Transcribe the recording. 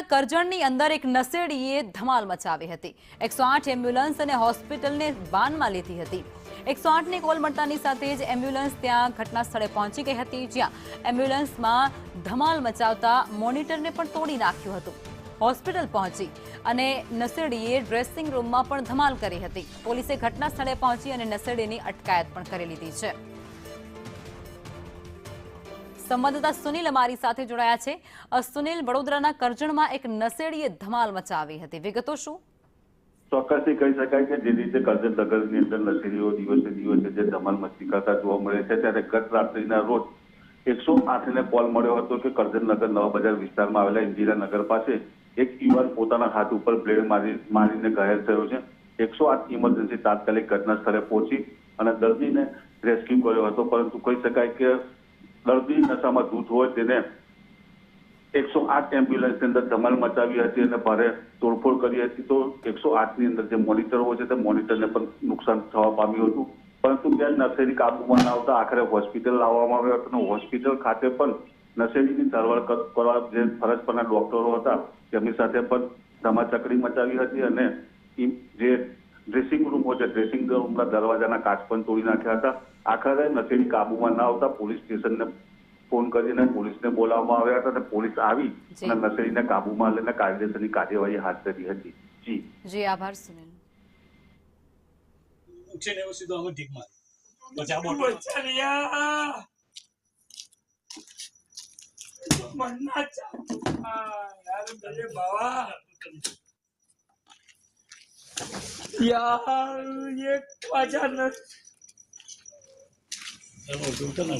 વડોદરાના કરજણની અંદર એક નશેડીએ ધમાલ મચાવી હતી। 108 એમ્બ્યુલન્સ અને હોસ્પિટલને બાનમાં લીધી હતી। 108ની કોલ મળતાની સાથે જ એમ્બ્યુલન્સ ત્યાં ઘટના સ્થળે પહોંચી ગઈ હતી, જ્યાં એમ્બ્યુલન્સમાં ધમાલ મચાવતા મોનિટરને પણ તોડી નાખ્યું હતું। હોસ્પિટલ પહોંચી અને નશેડીએ ડ્રેસિંગ રૂમમાં પણ ધમાલ કરી હતી। પોલીસે ઘટના સ્થળે પહોંચી અને નશેડીની અટકાયત પણ કરી લીધી છે। સંવાદદાતા સુનિલ અમારી સાથે જોડાયા છે। સુનિલ, વડોદરાના કરજણમાં એક નશેડીએ ધમાલ મચાવી હતી, વિગતો શું? ચોક્કસથી કહી શકાય કે જે રીતે કરજણ નગરની અંદર નશેડીઓ દિવસે દિવસે જે ધમાલ મસ્તી કરતા જોવા મળે છે, ત્યારે ગત રાત્રિના રોજ 108ને કોલ મળ્યો હતો કે કરજણ નગર નવા બજાર વિસ્તારમાં આવેલા ઇન્દિરાનગર પાસે એક યુવાન પોતાના હાથ ઉપર બ્લેડ મારીને ઘાયલ થયો છે। 108 ઇમરજન્સી તાત્કાલિક ઘટના સ્થળે પહોંચી અને દર્દીને રેસ્ક્યુ કર્યો હતો, પરંતુ કહી શકાય કે દર્દી નશામાં ધૂત હોય તેને 108 એમ્બ્યુલન્સની અંદર ધમાલ મચાવી હતી અને ભારે તોડફોડ કરી હતી। તો 108ની અંદર જે મોનિટર હોય છે તે મોનિટરને પણ નુકસાન થવા પામ્યું હતું, પરંતુ ત્યાં નશેડી કાબુમાં ના આવતા આખરે હોસ્પિટલ લાવવામાં આવ્યો હતો અને હોસ્પિટલ ખાતે પણ નશેડીની સારવાર કરવા જે ફરજ પરના ડોક્ટરો હતા તેમની સાથે પણ ધમાચકડી મચાવી હતી અને જે ડ્રેસિંગ રૂમ હોય છે ડ્રેસિંગ રૂમના દરવાજાના કાચ પણ તોડી નાખ્યા હતા। આખરે નશેડી કાબુમાં ના આવતા પોલીસ સ્ટેશનને ફોન કરીને પોલીસને બોલાવવામાં આવ્યા હતા અને પોલીસ આવી અને નશેડીને કાબુમાં લઈને કાયદેસરની કાર્યવાહી હાથ ધરી હતી। જી આભાર સુનિલ। ઉછેને એવો સીધો અમે ઠીક મારી પછી આ બોટલ બચારિયા મન્ના ચા યાર મેરે બાવા यार ये वजह न चलो